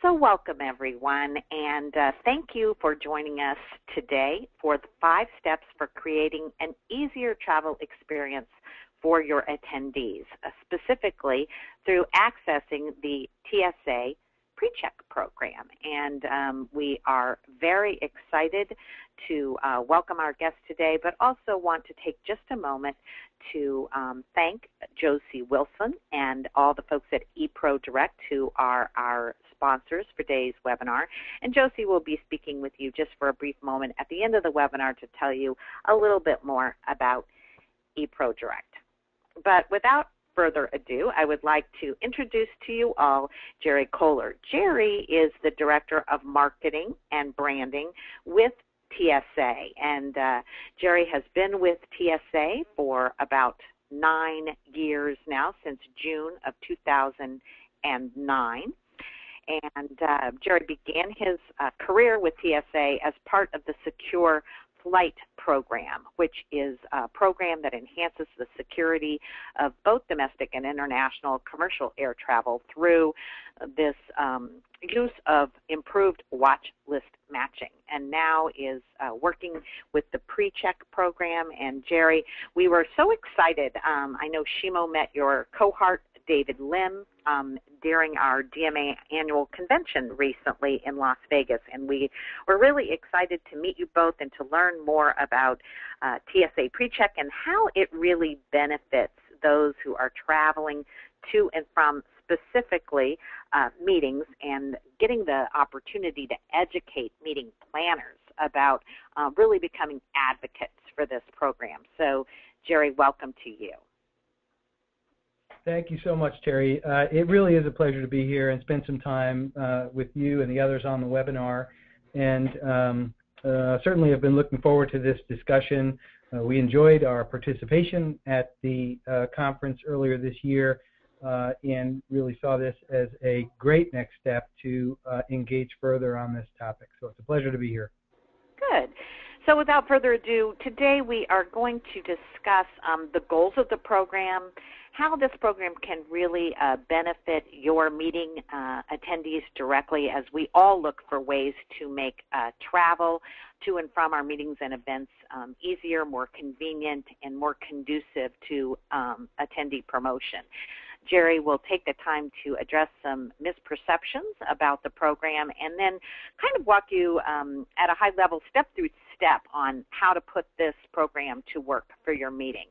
So welcome, everyone, and thank you for joining us today for the 5 steps for creating an easier travel experience for your attendees, specifically through accessing the TSA Pre-Check program. And we are very excited to welcome our guest today, but also want to take just a moment to thank Josie Wilson and all the folks at ePro Direct who are our sponsors for today's webinar. And Josie will be speaking with you just for a brief moment at the end of the webinar to tell you a little bit more about ePro Direct. But without further ado, I would like to introduce to you all Jerry Koehler. Jerry is the Director of Marketing and Branding with TSA, and Jerry has been with TSA for about 9 years now, since June of 2009. And Jerry began his career with TSA as part of the Secure Flight program, which is a program that enhances the security of both domestic and international commercial air travel through this use of improved watch list matching, and now is working with the Pre-Check program. And Jerry, we were so excited. I know Shimo met your cohort, David Lim, during our DMAI annual convention recently in Las Vegas, and we were really excited to meet you both and to learn more about TSA Pre-Check and how it really benefits those who are traveling to and from specifically meetings, and getting the opportunity to educate meeting planners about really becoming advocates for this program. So, Jerry, welcome to you. Thank you so much, Terry. It really is a pleasure to be here and spend some time with you and the others on the webinar. And certainly have been looking forward to this discussion. We enjoyed our participation at the conference earlier this year and really saw this as a great next step to engage further on this topic. So it's a pleasure to be here. Good. So without further ado, today we are going to discuss the goals of the program, how this program can really benefit your meeting attendees directly, as we all look for ways to make travel to and from our meetings and events easier, more convenient, and more conducive to attendee promotion. Jerry will take the time to address some misperceptions about the program and then kind of walk you at a high level, step through step, on how to put this program to work for your meeting.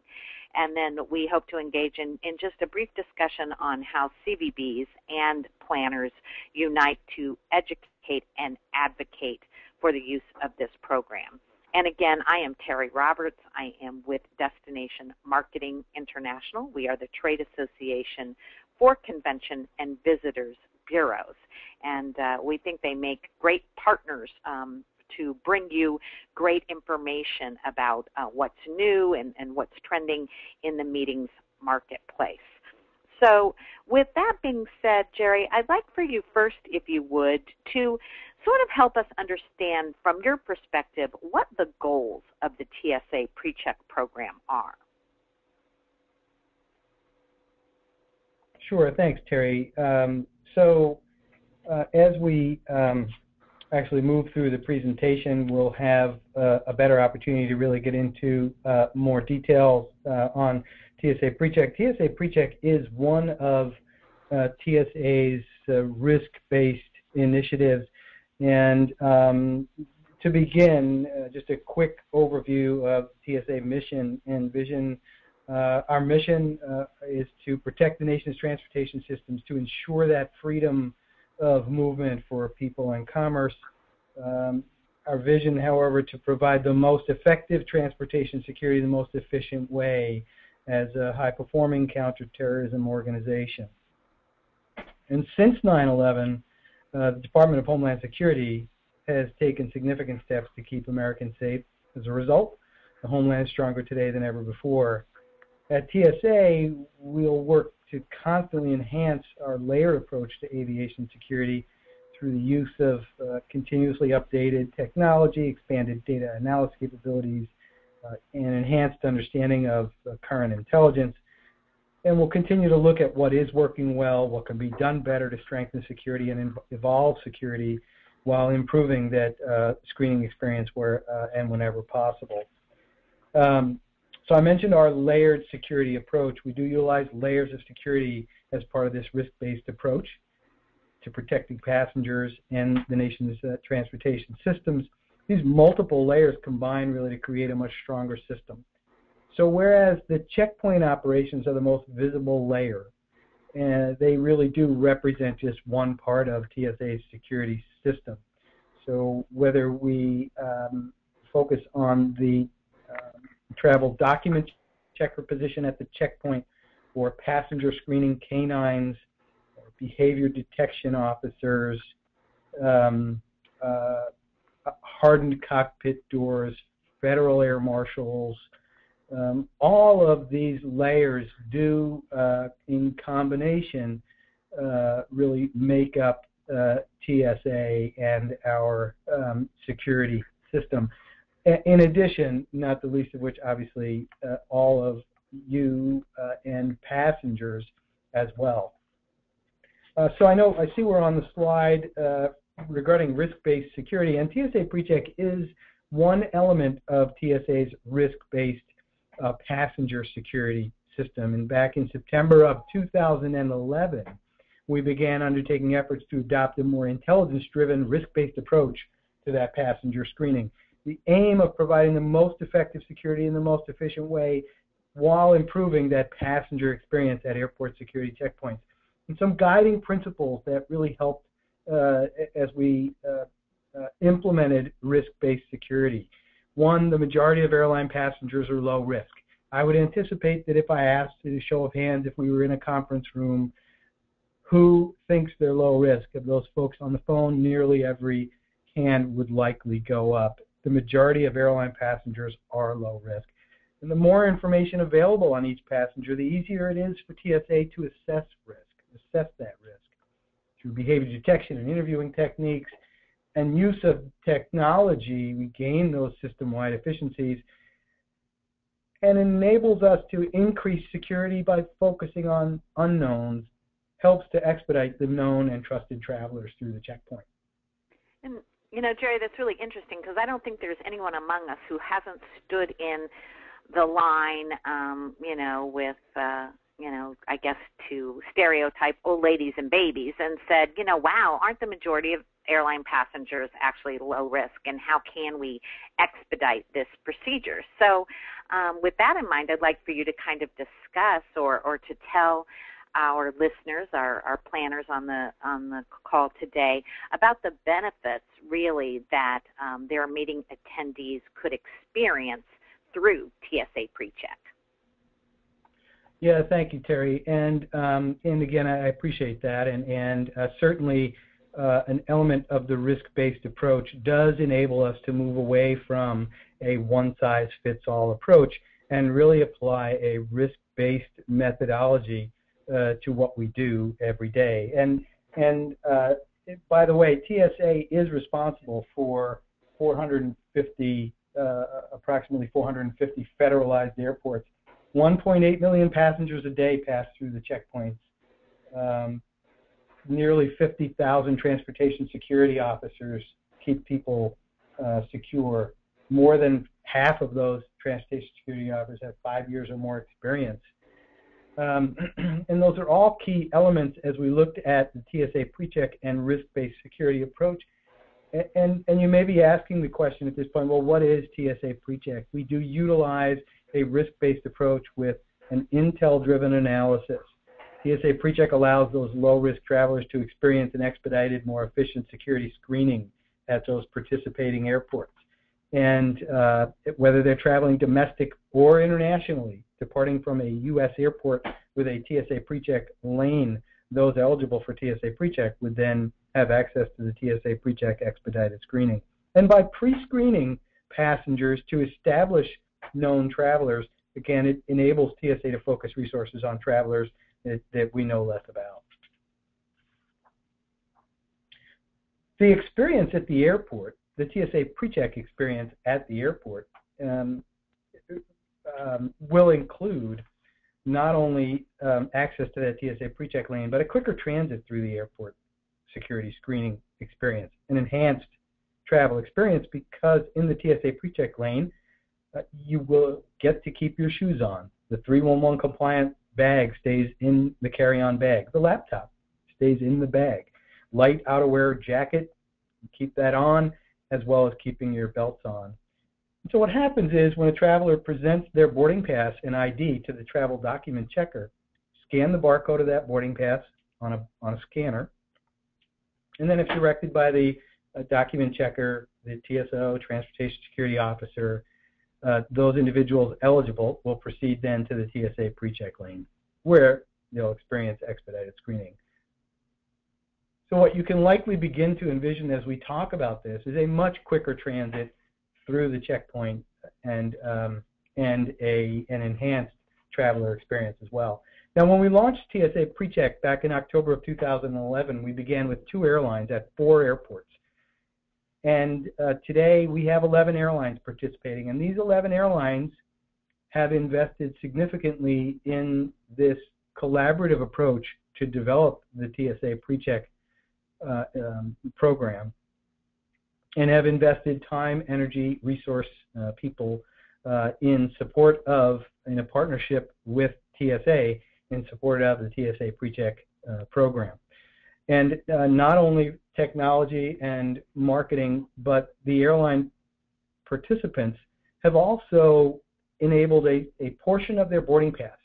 And then we hope to engage in just a brief discussion on how CVBs and planners unite to educate and advocate for the use of this program. And again, I am Terry Roberts. I am with Destination Marketing International. We are the trade association for convention and visitors bureaus. And we think they make great partners to bring you great information about what's new and what's trending in the meetings marketplace. So with that being said, Jerry, I'd like for you first, if you would, to sort of help us understand from your perspective what the goals of the TSA Pre-Check program are. Sure, thanks, Terry. As we actually move through the presentation, we'll have a better opportunity to really get into more details on TSA Pre-Check. TSA Pre-Check is one of TSA's risk-based initiatives. And to begin, just a quick overview of TSA Mission and Vision. Our mission is to protect the nation's transportation systems, to ensure that freedom of movement for people and commerce. Our vision, however, to provide the most effective transportation security the most efficient way as a high-performing counterterrorism organization. And since 9/11, the Department of Homeland Security has taken significant steps to keep Americans safe. As a result, the Homeland is stronger today than ever before. At TSA, we'll work to constantly enhance our layered approach to aviation security through the use of continuously updated technology, expanded data analysis capabilities, and enhanced understanding of current intelligence. And we'll continue to look at what is working well, what can be done better to strengthen security and evolve security while improving that screening experience where and whenever possible. So I mentioned our layered security approach. We do utilize layers of security as part of this risk-based approach to protecting passengers and the nation's transportation systems. These multiple layers combine really to create a much stronger system. So whereas the checkpoint operations are the most visible layer, and they really do represent just one part of TSA's security system. So whether we focus on the travel document checker position at the checkpoint, or passenger screening canines, or behavior detection officers, hardened cockpit doors, federal air marshals, all of these layers do, in combination, really make up TSA and our security system. In addition, not the least of which, obviously, all of you and passengers as well. So I see we're on the slide regarding risk-based security, and TSA PreCheck is one element of TSA's risk-based passenger security system. And back in September of 2011, we began undertaking efforts to adopt a more intelligence-driven, risk-based approach to that passenger screening. The aim of providing the most effective security in the most efficient way while improving that passenger experience at airport security checkpoints. And some guiding principles that really helped as we implemented risk-based security. One, the majority of airline passengers are low risk. I would anticipate that if I asked a show of hands, if we were in a conference room, who thinks they're low risk? Of those folks on the phone, nearly every hand would likely go up. The majority of airline passengers are low risk. And the more information available on each passenger, the easier it is for TSA to assess that risk through behavior detection and interviewing techniques and use of technology. We gain those system-wide efficiencies and enables us to increase security by focusing on unknowns, helps to expedite the known and trusted travelers through the checkpoint. And you know, Jerry, that's really interesting because I don't think there's anyone among us who hasn't stood in the line, with, I guess to stereotype old ladies and babies and said, wow, aren't the majority of airline passengers actually low risk, and how can we expedite this procedure? So with that in mind, I'd like for you to kind of discuss or to tell our listeners, our planners on the call today, about the benefits really that their meeting attendees could experience through TSA PreCheck. Yeah, thank you, Terry. And again, I appreciate that. And certainly an element of the risk-based approach does enable us to move away from a one-size-fits-all approach and really apply a risk-based methodology to what we do every day. And by the way, TSA is responsible for approximately 450 federalized airports. 1.8 million passengers a day pass through the checkpoints. Nearly 50,000 transportation security officers keep people secure. More than half of those transportation security officers have 5 years or more experience. And those are all key elements as we looked at the TSA PreCheck and risk-based security approach. And you may be asking the question at this point, well, what is TSA PreCheck? We do utilize a risk-based approach with an intel-driven analysis. TSA PreCheck allows those low-risk travelers to experience an expedited, more efficient security screening at those participating airports. And whether they're traveling domestic or internationally, departing from a U.S. airport with a TSA PreCheck lane, those eligible for TSA PreCheck would then have access to the TSA PreCheck expedited screening. And by pre-screening passengers to establish known travelers, again, it enables TSA to focus resources on travelers that we know less about. The experience at the airport, the TSA PreCheck experience at the airport, will include not only access to that TSA PreCheck lane, but a quicker transit through the airport security screening experience, an enhanced travel experience, because in the TSA PreCheck lane, you will get to keep your shoes on. The 311 compliant bag stays in the carry-on bag. The laptop stays in the bag. Light outerwear jacket, keep that on, as well as keeping your belts on. So what happens is when a traveler presents their boarding pass and ID to the travel document checker, scan the barcode of that boarding pass on a scanner, and then if directed by the document checker, the TSO, Transportation Security Officer, those individuals eligible will proceed then to the TSA PreCheck lane, where they'll experience expedited screening. So what you can likely begin to envision as we talk about this is a much quicker transit through the checkpoint and an enhanced traveler experience as well. Now, when we launched TSA PreCheck back in October of 2011, we began with 2 airlines at 4 airports. And today we have 11 airlines participating, and these 11 airlines have invested significantly in this collaborative approach to develop the TSA PreCheck program, and have invested time, energy, resource, people in support of, in a partnership with TSA, in support of the TSA PreCheck program. And not only technology and marketing, but the airline participants have also enabled a portion of their boarding pass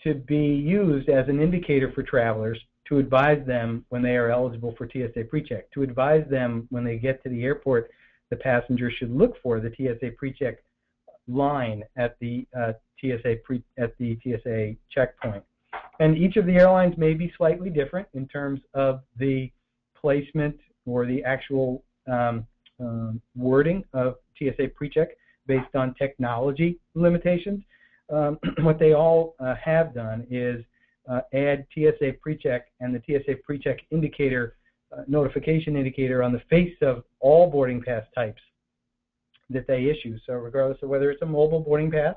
to be used as an indicator for travelers to advise them when they are eligible for TSA PreCheck, to advise them when they get to the airport the passenger should look for the TSA PreCheck line at the TSA checkpoint. And each of the airlines may be slightly different in terms of the placement or the actual wording of TSA PreCheck based on technology limitations. What they all have done is add TSA PreCheck and the TSA PreCheck indicator, notification indicator on the face of all boarding pass types that they issue. So regardless of whether it's a mobile boarding pass,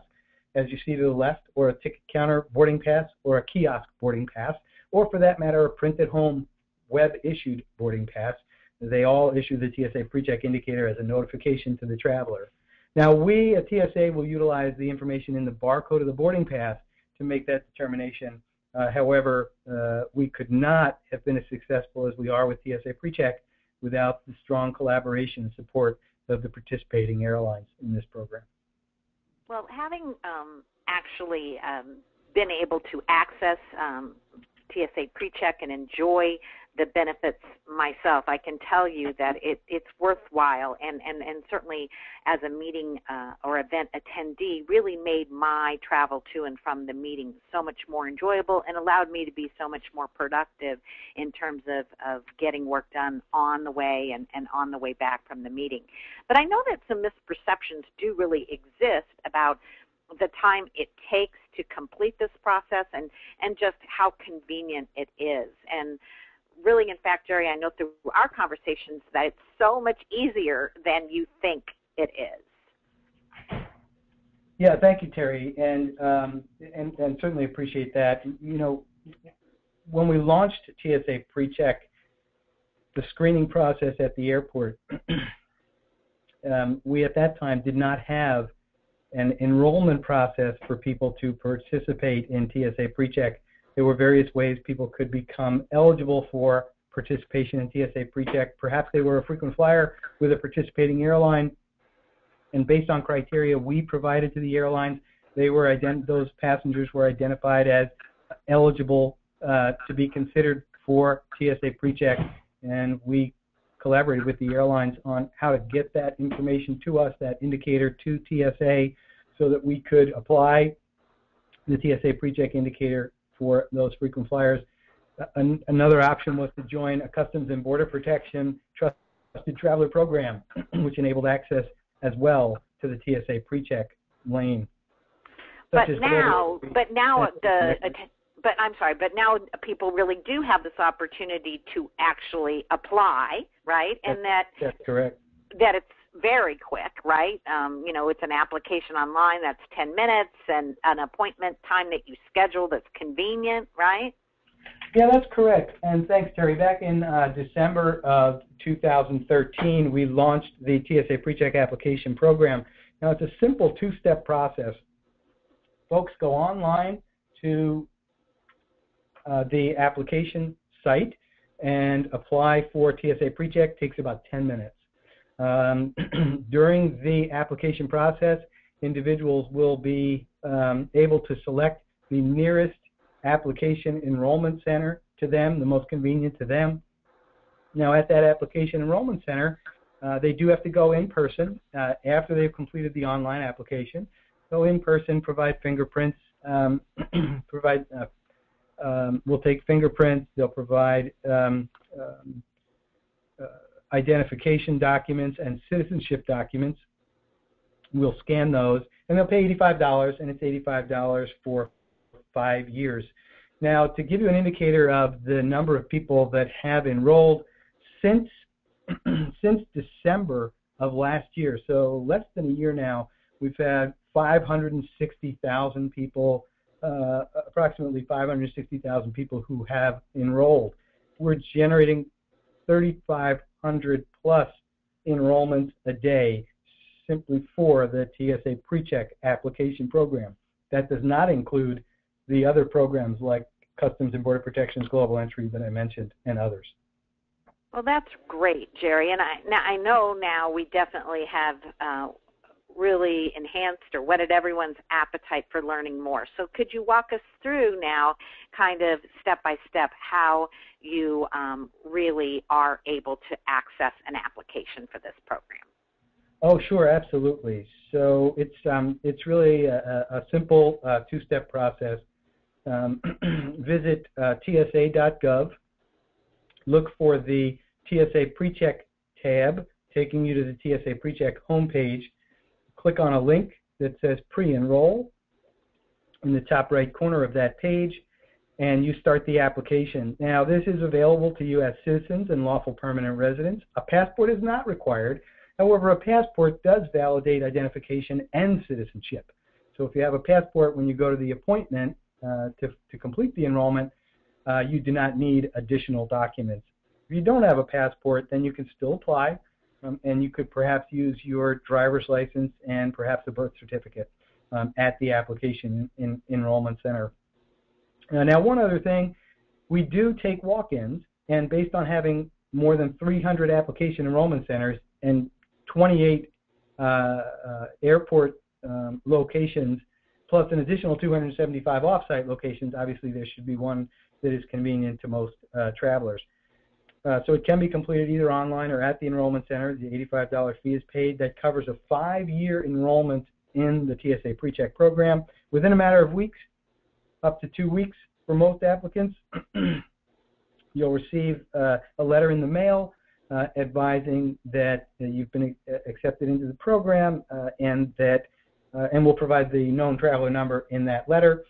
as you see to the left, or a ticket counter boarding pass, or a kiosk boarding pass, or for that matter, a printed home web-issued boarding pass, they all issue the TSA PreCheck indicator as a notification to the traveler. Now, we at TSA will utilize the information in the barcode of the boarding pass to make that determination. However, we could not have been as successful as we are with TSA PreCheck without the strong collaboration and support of the participating airlines in this program. Well, having actually been able to access TSA PreCheck and enjoy the benefits myself, I can tell you that it's worthwhile, and certainly as a meeting or event attendee really made my travel to and from the meeting so much more enjoyable and allowed me to be so much more productive in terms of getting work done on the way and on the way back from the meeting. But I know that some misperceptions do really exist about the time it takes to complete this process and just how convenient it is. And really, in fact, Jerry, I know through our conversations that it's so much easier than you think it is. Yeah, thank you, Terry, and certainly appreciate that. You know, when we launched TSA PreCheck, the screening process at the airport, we at that time did not have an enrollment process for people to participate in TSA PreCheck. There were various ways people could become eligible for participation in TSA PreCheck. Perhaps they were a frequent flyer with a participating airline, and based on criteria we provided to the airlines, those passengers were identified as eligible to be considered for TSA PreCheck, and we collaborated with the airlines on how to get that information to us, that indicator to TSA, so that we could apply the TSA PreCheck indicator for those frequent flyers. Another option was to join a Customs and Border Protection Trusted Traveler Program, which enabled access as well to the TSA PreCheck lane. But now people really do have this opportunity to actually apply, right? And that's correct. That it's very quick, right? You know, it's an application online that's 10 minutes and an appointment time that you schedule that's convenient, right? Yeah, that's correct. And thanks, Terry. Back in December of 2013, we launched the TSA PreCheck application program. Now, it's a simple two-step process. Folks go online to the application site and apply for TSA PreCheck. Takes about 10 minutes. During the application process, individuals will be able to select the nearest application enrollment center to them, the most convenient to them. Now, at that application enrollment center, they do have to go in person after they've completed the online application. Go in person, provide fingerprints, we'll take fingerprints, they'll provide identification documents and citizenship documents. We'll scan those, and they'll pay $85, and it's $85 for 5 years. Now, to give you an indicator of the number of people that have enrolled since December of last year, so less than a year now, we've had 560,000 people, approximately 560,000 people who have enrolled. We're generating 3,500 plus enrollments a day simply for the TSA PreCheck application program. That does not include the other programs like Customs and Border Protection's Global Entry that I mentioned and others. Well, that's great, Jerry. And I know now we definitely have really enhanced or whetted everyone's appetite for learning more. So could you walk us through now kind of step by step how you really are able to access an application for this program? Oh, sure, absolutely. So it's really a simple two-step process. Visit TSA.gov, look for the TSA PreCheck tab, taking you to the TSA PreCheck homepage. Click on a link that says Pre-Enroll in the top right corner of that page, and you start the application. Now, this is available to U.S. citizens and lawful permanent residents. A passport is not required. However, a passport does validate identification and citizenship. So if you have a passport when you go to the appointment to complete the enrollment, you do not need additional documents. If you don't have a passport, then you can still apply, and you could perhaps use your driver's license and perhaps a birth certificate at the application enrollment center. Now, one other thing, we do take walk-ins, and based on having more than 300 application enrollment centers and 28 airport locations, plus an additional 275 off-site locations, obviously there should be one that is convenient to most travelers. So it can be completed either online or at the enrollment center. The $85 fee is paid. That covers a 5-year enrollment in the TSA PreCheck program within a matter of weeks, up to 2 weeks for most applicants. You'll receive a letter in the mail advising that you've been accepted into the program and we'll provide the known traveler number in that letter.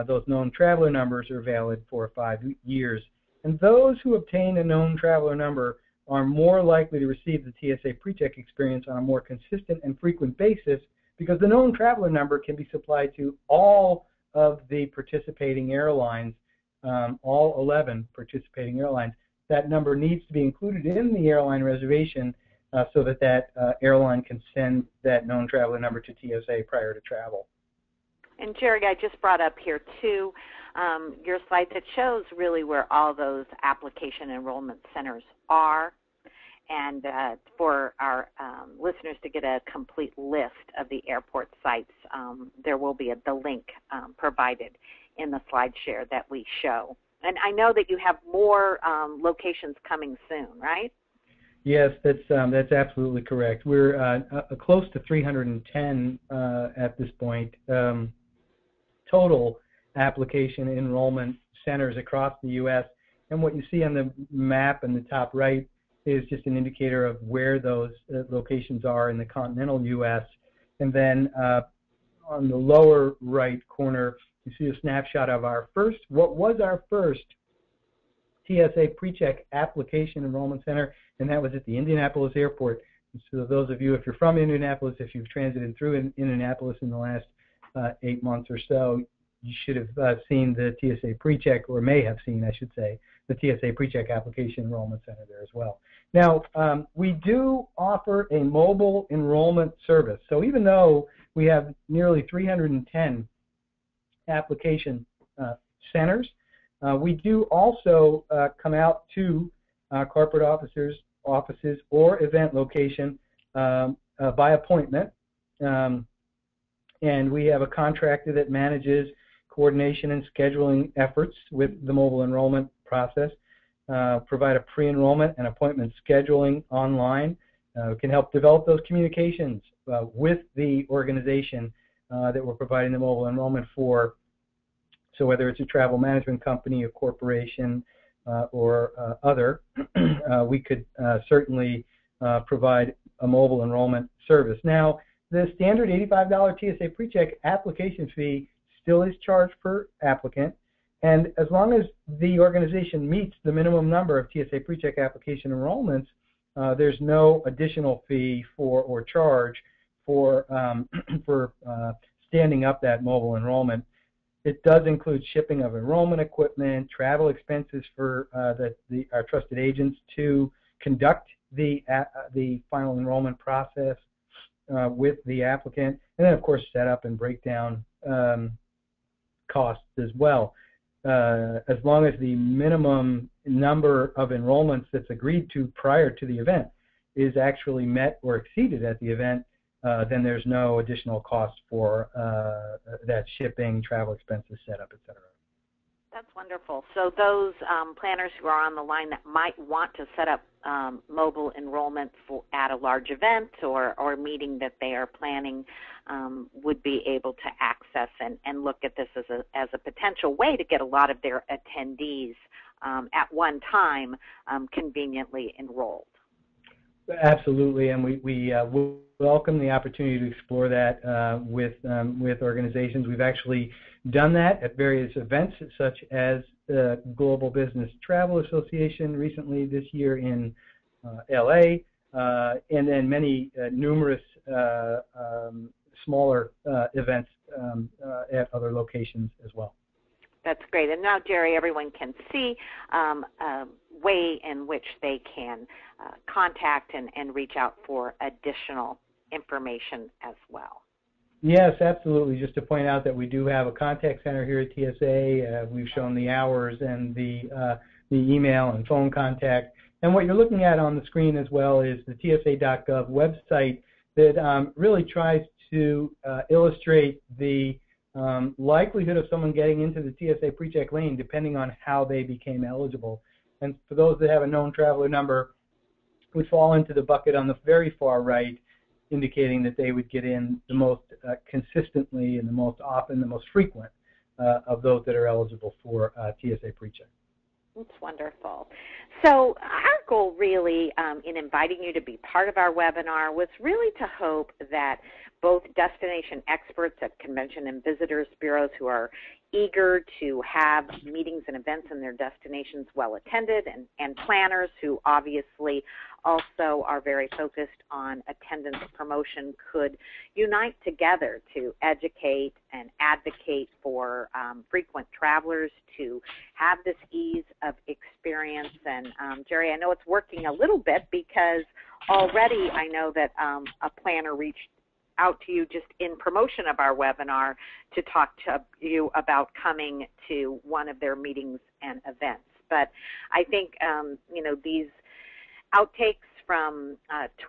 Those known traveler numbers are valid for 5 years. And those who obtain a known traveler number are more likely to receive the TSA PreCheck experience on a more consistent and frequent basis because the known traveler number can be supplied to all of the participating airlines, all 11 participating airlines. That number needs to be included in the airline reservation so that airline can send that known traveler number to TSA prior to travel. And Jerry, I just brought up here too your slide that shows really where all those application enrollment centers are, and for our listeners to get a complete list of the airport sites, there will be the link provided in the slide share that we show. And I know that you have more locations coming soon, right? Yes, that's absolutely correct. We're close to 310 at this point. Total application enrollment centers across the U.S. And what you see on the map in the top right is just an indicator of where those locations are in the continental U.S. And then on the lower right corner, you see a snapshot of what was our first TSA PreCheck application enrollment center, and that was at the Indianapolis Airport So those of you, if you're from Indianapolis, if you've transited through Indianapolis in the last 8 months or so, you should have seen the TSA Pre-Check, or may have seen, I should say, the TSA Pre-Check Application Enrollment Center there as well. Now, we do offer a mobile enrollment service. So even though we have nearly 310 application centers, we do also come out to corporate offices or event location by appointment. And we have a contractor that manages coordination and scheduling efforts with the mobile enrollment process, provide a pre-enrollment and appointment scheduling online. We can help develop those communications with the organization that we're providing the mobile enrollment for. So whether it's a travel management company, a corporation, or other, we could certainly provide a mobile enrollment service. Now, the standard $85 TSA PreCheck application fee still is charged per applicant, and as long as the organization meets the minimum number of TSA PreCheck application enrollments, there's no additional fee or charge for standing up that mobile enrollment. It does include shipping of enrollment equipment, travel expenses for our trusted agents to conduct the final enrollment process with the applicant, and then of course setup and breakdown costs as well. As long as the minimum number of enrollments that's agreed to prior to the event is actually met or exceeded at the event, then there's no additional cost for that shipping, travel expenses, setup, etc. That's wonderful. So those planners who are on the line that might want to set up mobile enrollment at a large event or meeting that they are planning would be able to access and look at this as a potential way to get a lot of their attendees at one time conveniently enrolled. Absolutely, and we welcome the opportunity to explore that with organizations. We've actually done that at various events, such as the Global Business Travel Association recently this year in LA, and then many numerous smaller events at other locations as well. That's great. And now, Jerry, everyone can see a way in which they can contact and reach out for additional information as well. Yes, absolutely. Just to point out that we do have a contact center here at TSA. We've shown the hours and the email and phone contact. And what you're looking at on the screen as well is the TSA.gov website that really tries to illustrate the likelihood of someone getting into the TSA PreCheck lane depending on how they became eligible. And for those that have a known traveler number, would fall into the bucket on the very far right, indicating that they would get in the most consistently and the most often, the most frequent of those that are eligible for TSA PreCheck. That's wonderful. So our goal really in inviting you to be part of our webinar was really to hope that both destination experts at convention and visitors bureaus who are eager to have meetings and events in their destinations well attended, and planners who obviously also are very focused on attendance promotion could unite together to educate and advocate for frequent travelers to have this ease of experience. And Jerry, I know it's working a little bit because already I know that a planner reached out to you just in promotion of our webinar to talk to you about coming to one of their meetings and events. But I think, you know, these outtakes from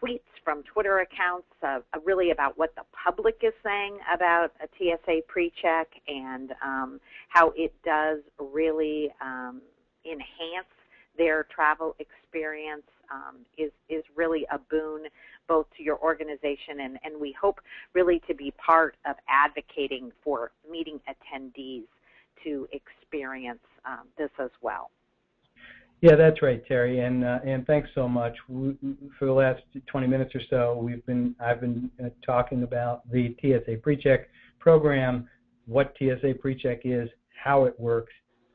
tweets from Twitter accounts really about what the public is saying about a TSA PreCheck and how it does really enhance their travel experience is really a boon both to your organization and we hope really to be part of advocating for meeting attendees to experience this as well. Yeah, that's right, Terry, and thanks so much. For the last 20 minutes or so, I've been talking about the TSA PreCheck program, what TSA PreCheck is, how it works,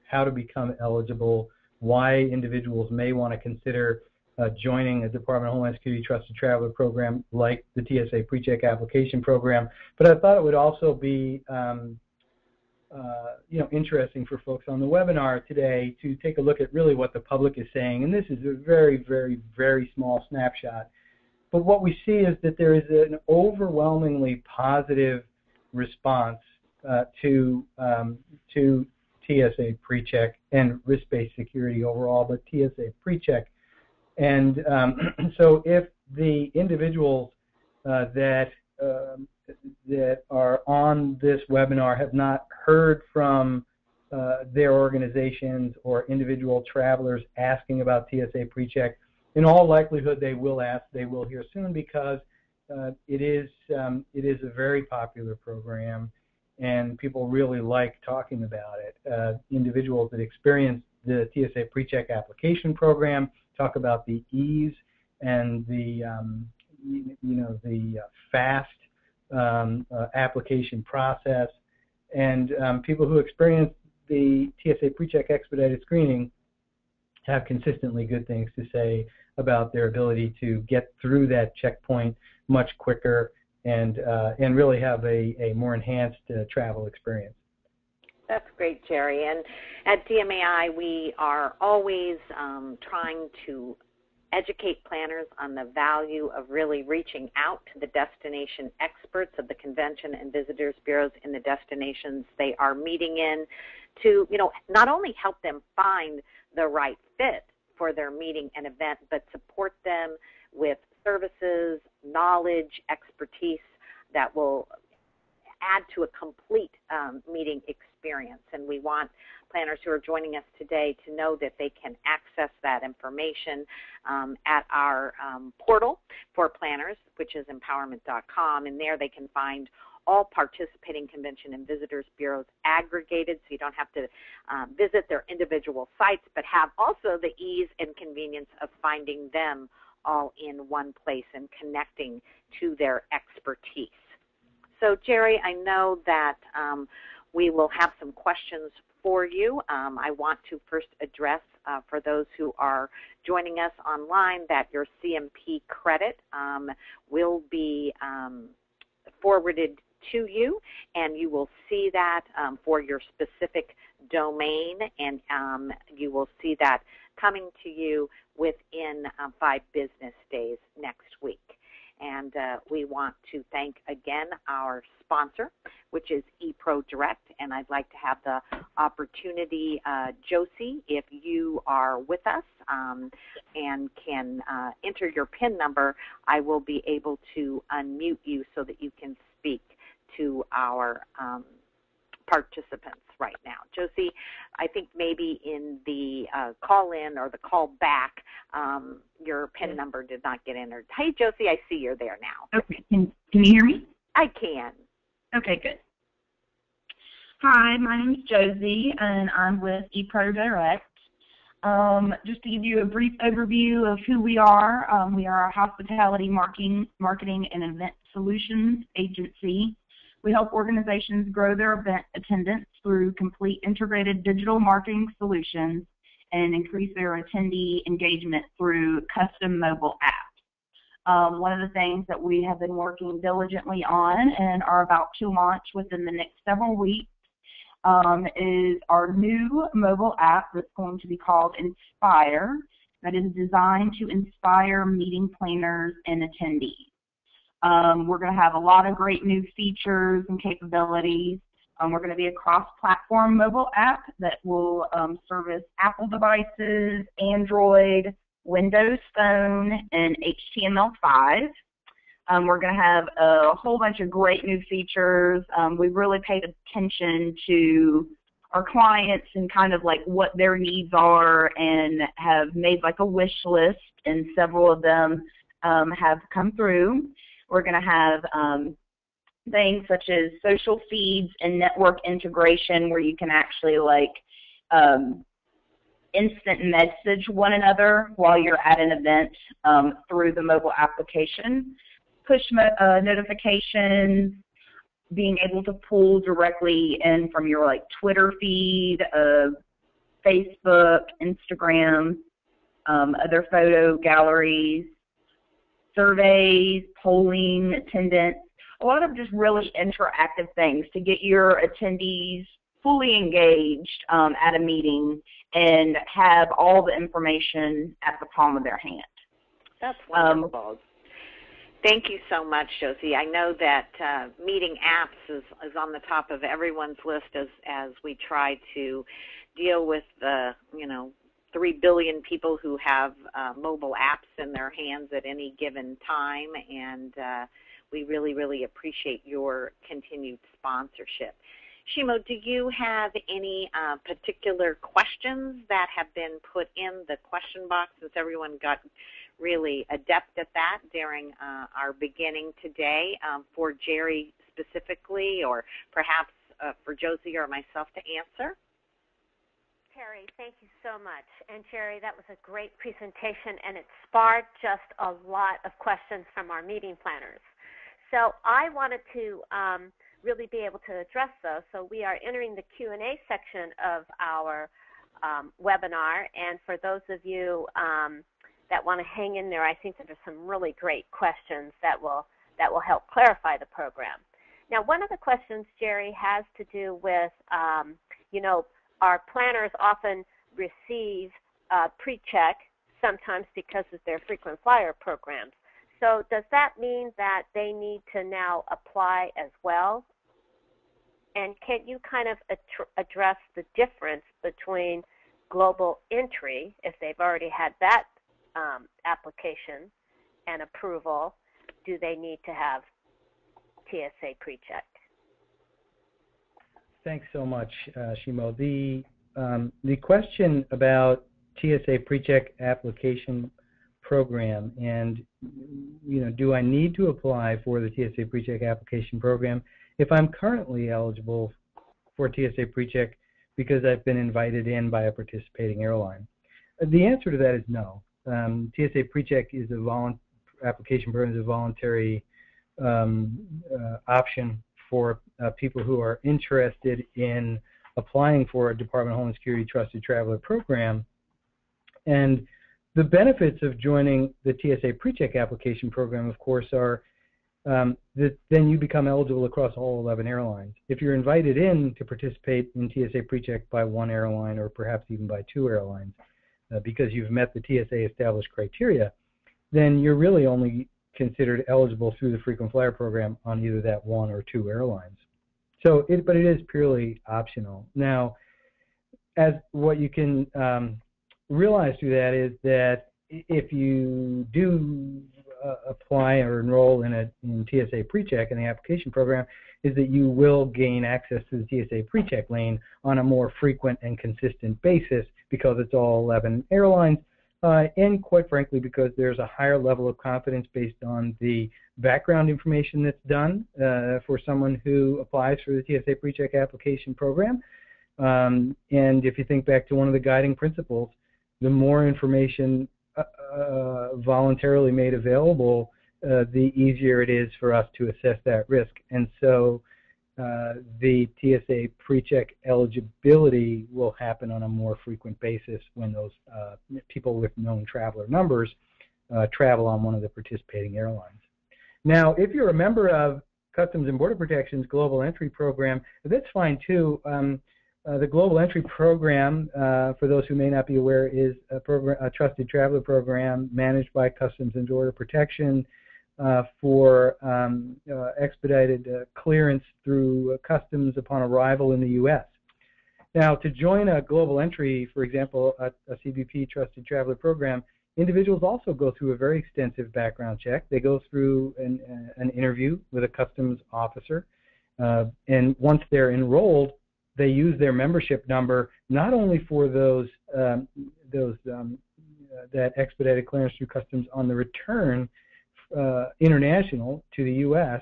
how to become eligible, why individuals may want to consider joining a Department of Homeland Security Trusted Traveler program like the TSA PreCheck application program. But I thought it would also be interesting for folks on the webinar today to take a look at really what the public is saying. And this is a very, very, very small snapshot. But what we see is that there is an overwhelmingly positive response to TSA PreCheck and risk-based security overall, but TSA PreCheck. And so if the individuals that are on this webinar have not heard from their organizations or individual travelers asking about TSA PreCheck, in all likelihood they will ask, they will hear soon, because it is a very popular program and people really like talking about it. Individuals that experience the TSA PreCheck application program talk about the ease and the fast application process, and people who experience the TSA PreCheck expedited screening have consistently good things to say about their ability to get through that checkpoint much quicker and really have a more enhanced travel experience. That's great, Jerry. And at DMAI, we are always trying to educate planners on the value of really reaching out to the destination experts of the Convention and Visitors Bureaus in the destinations they are meeting in to, not only help them find the right fit for their meeting and event, but support them with services, knowledge, expertise that will add to a complete meeting experience. And we want planners who are joining us today to know that they can access that information at our portal for planners, which is empowerMINT.com, and there they can find all participating Convention and Visitors Bureaus aggregated, so you don't have to visit their individual sites, but have also the ease and convenience of finding them all in one place and connecting to their expertise. So, Jerry, I know that we will have some questions for you. I want to first address for those who are joining us online that your CMP credit will be forwarded to you, and you will see that for your specific domain, and you will see that coming to you within 5 business days next week. And we want to thank again our sponsor, which is ePro Direct, and I'd like to have the opportunity, Josie, if you are with us and can enter your PIN number, I will be able to unmute you so that you can speak to our participants right now. Josie, I think maybe in the call-in or the call-back, your PIN number did not get entered. Hey, Josie, I see you're there now. Okay. Can you hear me? I can. Okay, good. Hi, my name is Josie, and I'm with ePro Direct. Just to give you a brief overview of who we are a hospitality marketing and event solutions agency. We help organizations grow their event attendance through complete integrated digital marketing solutions and increase their attendee engagement through custom mobile apps. One of the things that we have been working diligently on and are about to launch within the next several weeks is our new mobile app that's going to be called Inspire, that is designed to inspire meeting planners and attendees. We're going to have a lot of great new features and capabilities. We're going to be a cross-platform mobile app that will service Apple devices, Android, Windows Phone, and HTML5. We're going to have a whole bunch of great new features. We've really paid attention to our clients and kind of like what their needs are and have made like a wish list, and several of them have come through. We're going to have things such as social feeds and network integration where you can actually like instant message one another while you're at an event through the mobile application. Push notifications, being able to pull directly in from your like Twitter feed, Facebook, Instagram, other photo galleries, surveys, polling, attendance, a lot of just really interactive things to get your attendees fully engaged at a meeting and have all the information at the palm of their hand. That's wonderful. Thank you so much, Josie. I know that meeting apps is on the top of everyone's list as we try to deal with the 3 billion people who have mobile apps in their hands at any given time, and we really, really appreciate your continued sponsorship. Shimo, do you have any particular questions that have been put in the question box, since everyone got really adept at that during our beginning today, for Jerry specifically, or perhaps for Josie or myself to answer? Terry, thank you so much. And Jerry, that was a great presentation, and it sparked just a lot of questions from our meeting planners. So I wanted to really be able to address those. So we are entering the Q&A section of our webinar, and for those of you that want to hang in there, I think that there's some really great questions that will help clarify the program. Now, one of the questions, Jerry, has to do with, our planners often receive pre-check, sometimes because of their frequent flyer programs. So does that mean that they need to now apply as well? And can you kind of address the difference between global entry, if they've already had that application and approval, do they need to have TSA Pre-check? Thanks so much, Shimo. The question about TSA Pre-check application program and, do I need to apply for the TSA Pre-check application program if I'm currently eligible for TSA Pre-check because I've been invited in by a participating airline? The answer to that is no. TSA Pre-check is application program is a voluntary option for people who are interested in applying for a Department of Homeland Security Trusted Traveler program. And the benefits of joining the TSA Pre-check application program, of course, are that then you become eligible across all 11 airlines. If you're invited in to participate in TSA Pre-check by one airline or perhaps even by 2 airlines because you've met the TSA established criteria, then you're really only considered eligible through the frequent flyer program on either that 1 or 2 airlines. So, but it is purely optional. Now, as what you can realize through that is that if you do apply or enroll in TSA Pre-check in the application program, is that you will gain access to the TSA Pre-check lane on a more frequent and consistent basis because it's all 11 airlines, and quite frankly because there's a higher level of confidence based on the background information that's done for someone who applies for the TSA Pre-check application program. And if you think back to one of the guiding principles, the more information voluntarily made available, the easier it is for us to assess that risk. And so the TSA Pre-check eligibility will happen on a more frequent basis when those people with known traveler numbers travel on one of the participating airlines. Now, if you're a member of Customs and Border Protection's Global Entry Program, that's fine too. The Global Entry Program, for those who may not be aware, is a trusted traveler program managed by Customs and Border Protection for expedited clearance through customs upon arrival in the U.S. Now, to join a Global Entry, for example, a CBP trusted traveler program, individuals also go through a very extensive background check. They go through an interview with a customs officer, and once they're enrolled, they use their membership number not only for that expedited clearance through customs on the return international to the U.S.,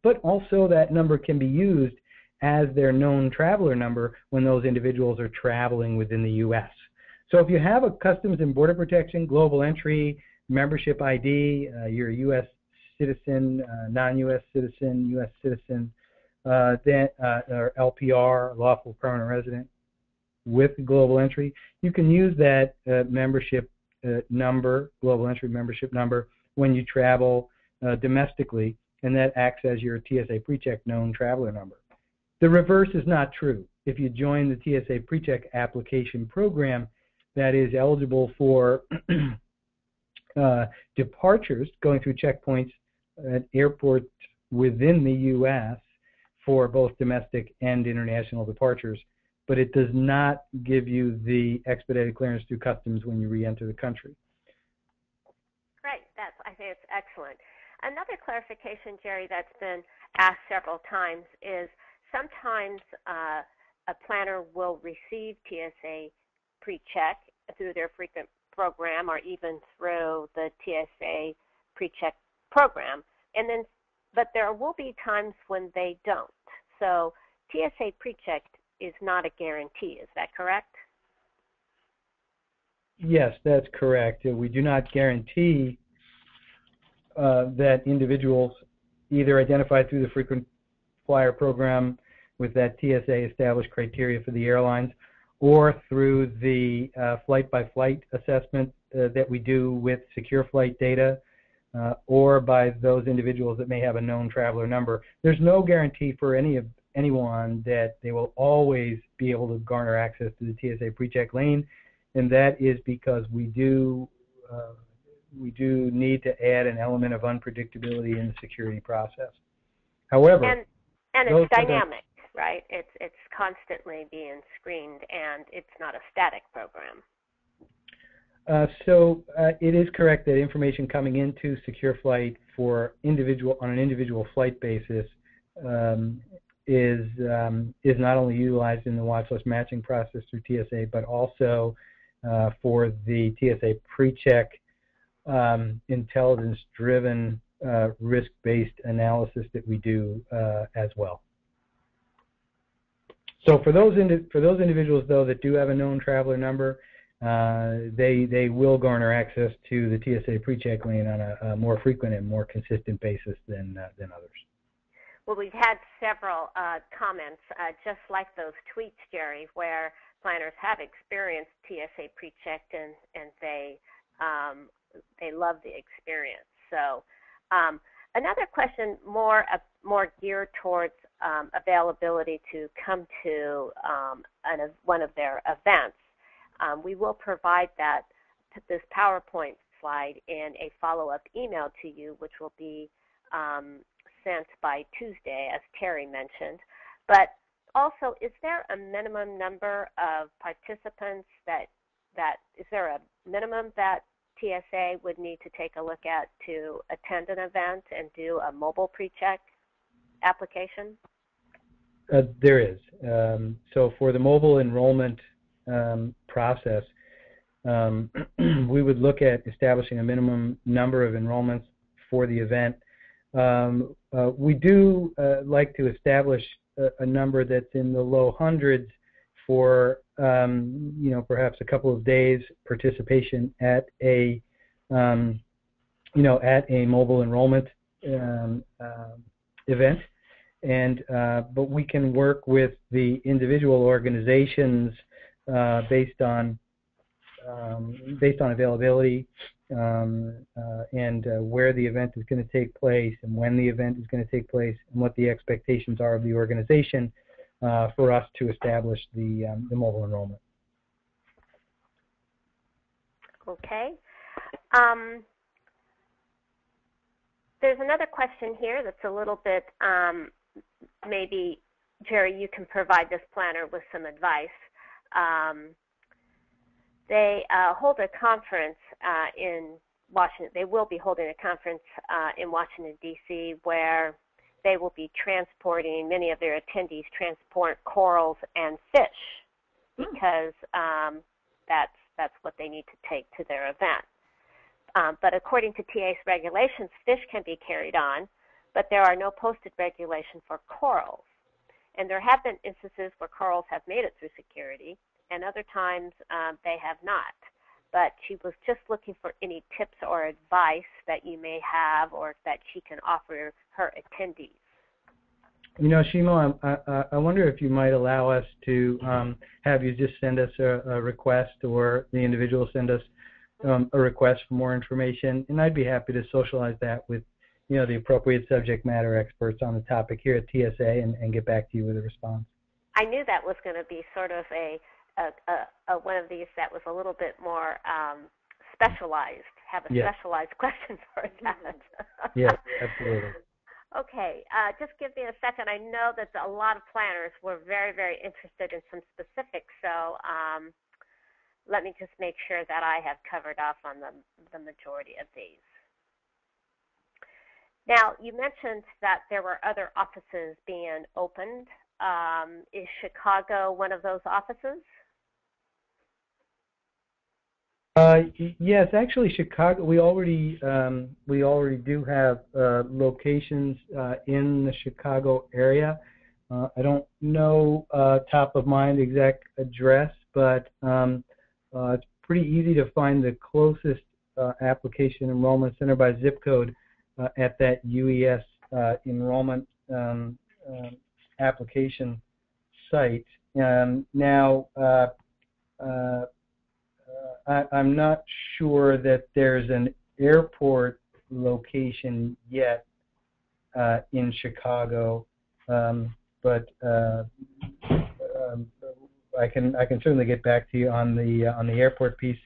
but also that number can be used as their known traveler number when those individuals are traveling within the U.S. So if you have a Customs and Border Protection Global Entry membership ID, you're a U.S. citizen, non-U.S. citizen, U.S. citizen, or LPR, lawful permanent resident, with Global Entry, you can use that membership number, global entry membership number, when you travel domestically, and that acts as your TSA PreCheck known traveler number. The reverse is not true. If you join the TSA PreCheck application program that is eligible for departures, going through checkpoints at airports within the U.S. for both domestic and international departures, but it does not give you the expedited clearance through customs when you re-enter the country. Great. I think it's excellent. Another clarification, Jerry, that's been asked several times is sometimes a planner will receive TSA PreCheck through their frequent program or even through the TSA PreCheck program, but there will be times when they don't. So TSA PreCheck is not a guarantee. Is that correct? Yes, that's correct. We do not guarantee that individuals either identified through the frequent flyer program with that TSA established criteria for the airlines or through the flight-by-flight assessment that we do with secure flight data or by those individuals that may have a known traveler number. There's no guarantee for anyone that they will always be able to garner access to the TSA PreCheck lane, and that is because we do need to add an element of unpredictability in the security process. However, and it's dynamic, right? It's constantly being screened, and it's not a static program. So it is correct that information coming into secure flight for on an individual flight basis is not only utilized in the watch list matching process through TSA, but also for the TSA PreCheck intelligence-driven risk-based analysis that we do as well. So for those individuals though that do have a known traveler number, they will garner access to the TSA PreCheck lane on a more frequent and more consistent basis than others. Well, we've had several comments just like those tweets, Jerry, where planners have experienced TSA PreCheck and they love the experience. So another question more geared towards availability to come to one of their events. We will provide this PowerPoint slide in a follow-up email to you, which will be sent by Tuesday, as Terry mentioned. But also, is there a minimum number of participants is there a minimum that TSA would need to take a look at to attend an event and do a mobile PreCheck application? There is. So for the mobile enrollment process, we would look at establishing a minimum number of enrollments for the event. We do like to establish a number that's in the low hundreds for perhaps a couple of days participation at a mobile enrollment event, but we can work with the individual organizations based on availability and where the event is going to take place and when the event is going to take place and what the expectations are of the organization for us to establish the mobile enrollment. Okay. There's another question here that's a little bit, maybe, Jerry, you can provide this planner with some advice. They hold a conference in Washington. They will be holding a conference in Washington, D.C., where they will be transporting, many of their attendees transport corals and fish because that's what they need to take to their event. But according to TA's regulations, fish can be carried on, but there are no posted regulations for corals. And there have been instances where corals have made it through security, and other times they have not. But she was just looking for any tips or advice that you may have or that she can offer her attendees. You know, Shimo, I wonder if you might allow us to have you just send us a request, or the individual send us a request for more information, and I'd be happy to socialize that with the appropriate subject matter experts on the topic here at TSA and get back to you with a response. I knew that was going to be sort of a one of these that was a little bit more specialized, have a specialized question for that. Yes, absolutely. Okay, just give me a second. I know that a lot of planners were very, very interested in some specifics, so let me just make sure that I have covered off on the majority of these. Now, you mentioned that there were other offices being opened. Is Chicago one of those offices? Yes, actually, Chicago. We already do have locations in the Chicago area. I don't know top of mind exact address, but it's pretty easy to find the closest application enrollment center by zip code at that UES enrollment application site. Now, I'm not sure that there's an airport location yet in Chicago, but I can certainly get back to you on the airport piece.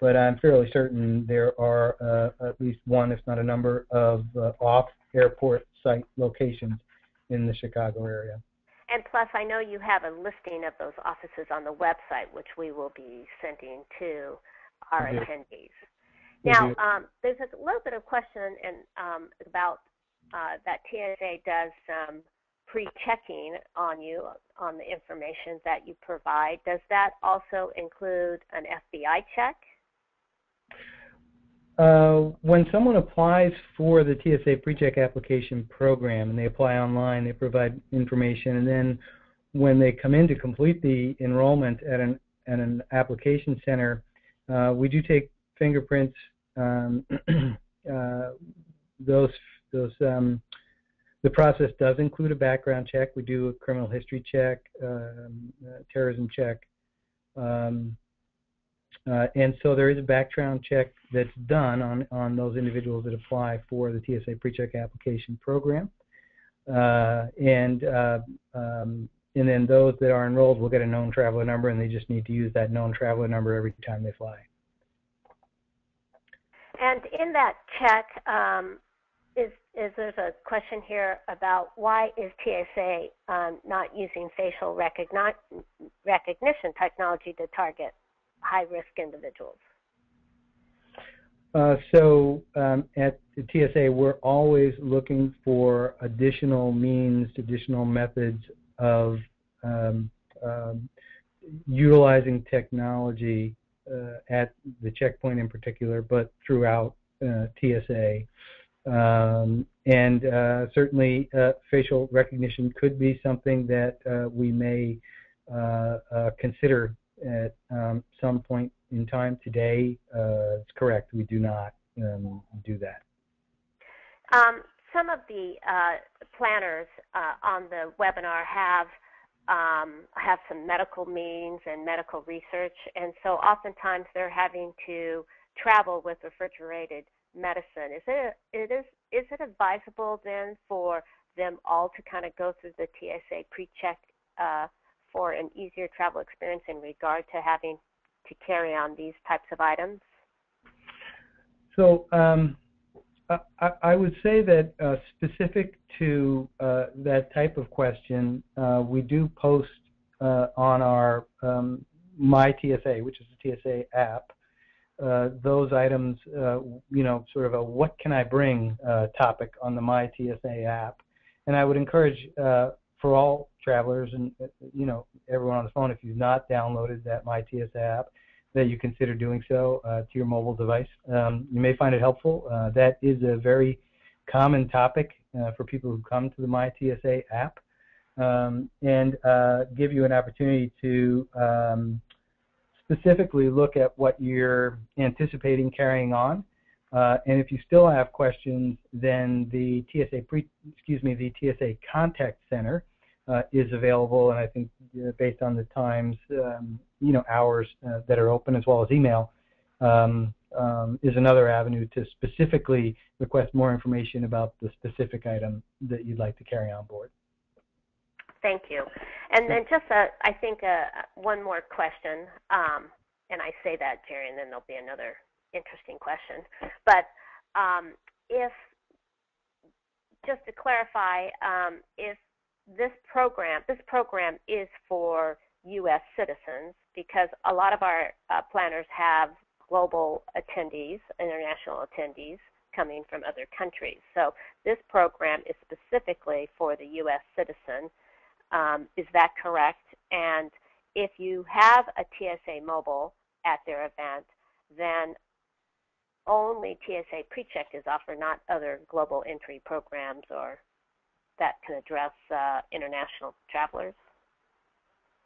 But I'm fairly certain there are at least one, if not a number, of off-airport site locations in the Chicago area. And plus, I know you have a listing of those offices on the website, which we will be sending to our attendees. Now, there's a little bit of question about that TSA does some pre-checking on you on the information that you provide. Does that also include an FBI check? When someone applies for the TSA Pre-Check application program and they apply online, they provide information, and then when they come in to complete the enrollment at an application center, we do take fingerprints. The process does include a background check. We do a criminal history check, terrorism check. And so there is a background check that's done on those individuals that apply for the TSA Pre-Check application program. And then those that are enrolled will get a known traveler number, and they just need to use that known traveler number every time they fly. And in that check, is there's a question here about why is TSA not using facial recognition technology to target high-risk individuals? So at the TSA, we're always looking for additional means, additional methods of utilizing technology at the checkpoint in particular, but throughout TSA. Certainly facial recognition could be something that we may consider at some point in time. Today, it's correct, we do not do that. Some of the planners on the webinar have some medical means and medical research, and so oftentimes they're having to travel with refrigerated medicine. Is it advisable then for them all to kind of go through the TSA Pre-Check for an easier travel experience in regard to having to carry on these types of items? So I would say that specific to that type of question, we do post on our My TSA, which is the TSA app, those items, sort of a what can I bring topic on the My TSA app. And I would encourage for all travelers and, everyone on the phone, if you've not downloaded that My TSA app, that you consider doing so to your mobile device. You may find it helpful. That is a very common topic for people who come to the My TSA app, and give you an opportunity to specifically look at what you're anticipating carrying on. And if you still have questions, then the TSA Contact Center is available, and I think based on the times, hours that are open, as well as email, is another avenue to specifically request more information about the specific item that you'd like to carry on board. Thank you. And then just, I think, one more question, and I say that, Jerry, and then there'll be another interesting question. But if, just to clarify, if this program is for U.S. citizens, because a lot of our planners have global attendees, international attendees coming from other countries. So this program is specifically for the U.S. citizen. Is that correct? And if you have a TSA mobile at their event, then only TSA PreCheck is offered, not other global entry programs or that can address international travelers?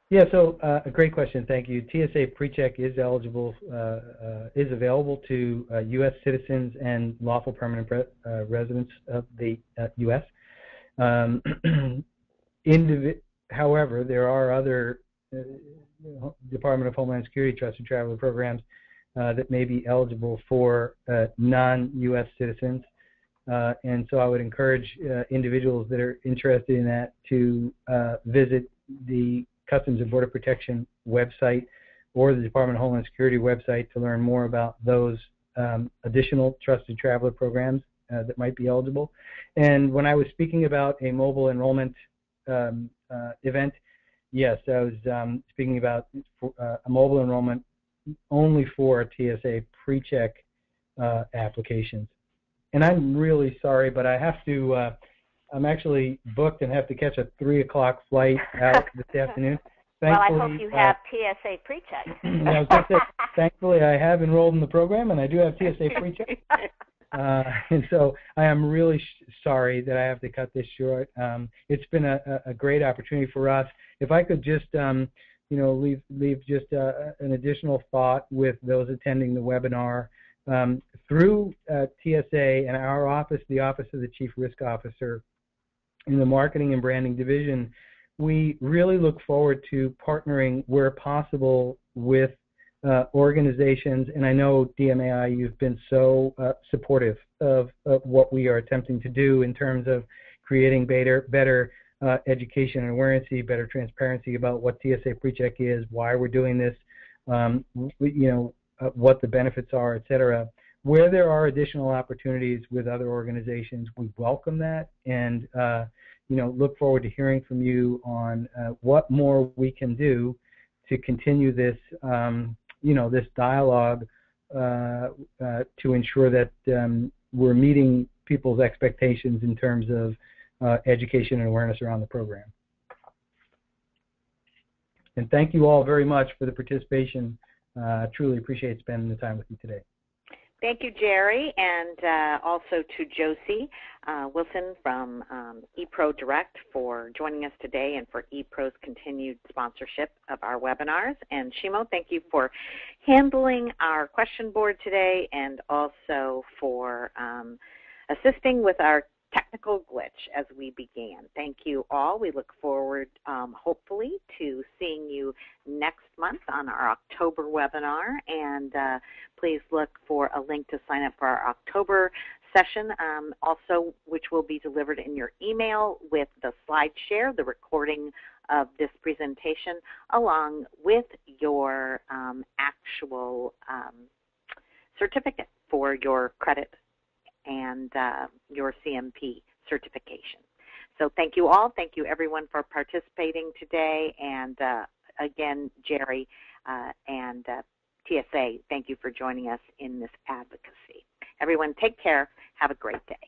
Yeah, so a great question, thank you. TSA PreCheck is eligible, is available to U.S. citizens and lawful permanent residents of the U.S. However, there are other Department of Homeland Security Trusted Traveler programs that may be eligible for non-U.S. citizens. And so I would encourage individuals that are interested in that to visit the Customs and Border Protection website or the Department of Homeland Security website to learn more about those additional Trusted Traveler programs that might be eligible. And when I was speaking about a mobile enrollment event, yes, I was speaking about a mobile enrollment only for TSA PreCheck applications. And I'm really sorry, but I have to, I'm actually booked and have to catch a 3 o'clock flight out this afternoon. Well, I hope you have TSA PreCheck. I was going to say, thankfully, I have enrolled in the program, and I do have TSA PreCheck. And so I am really sorry that I have to cut this short. It's been a great opportunity for us. If I could just, leave just an additional thought with those attending the webinar. Through TSA and our office, the Office of the Chief Risk Officer, in the Marketing and Branding Division, we really look forward to partnering where possible with organizations, and I know DMAI, you've been so supportive of what we are attempting to do in terms of creating better education and awareness, better transparency about what TSA PreCheck is, why we're doing this, what the benefits are, et cetera. Where there are additional opportunities with other organizations, we welcome that, and look forward to hearing from you on what more we can do to continue this, this dialogue to ensure that we're meeting people's expectations in terms of education and awareness around the program. And thank you all very much for the participation. Truly appreciate spending the time with you today. Thank you, Jerry, and also to Josie Wilson from ePro Direct for joining us today and for ePro's continued sponsorship of our webinars. And Shimo, thank you for handling our question board today and also for assisting with our technical glitch as we began. Thank you all. We look forward, hopefully, to seeing you next month on our October webinar. And please look for a link to sign up for our October session, also which will be delivered in your email with the slide share, the recording of this presentation, along with your actual certificate for your credit and your CMP certification. So thank you all. Thank you everyone for participating today. And again, Jerry and TSA, thank you for joining us in this advocacy. Everyone take care. Have a great day.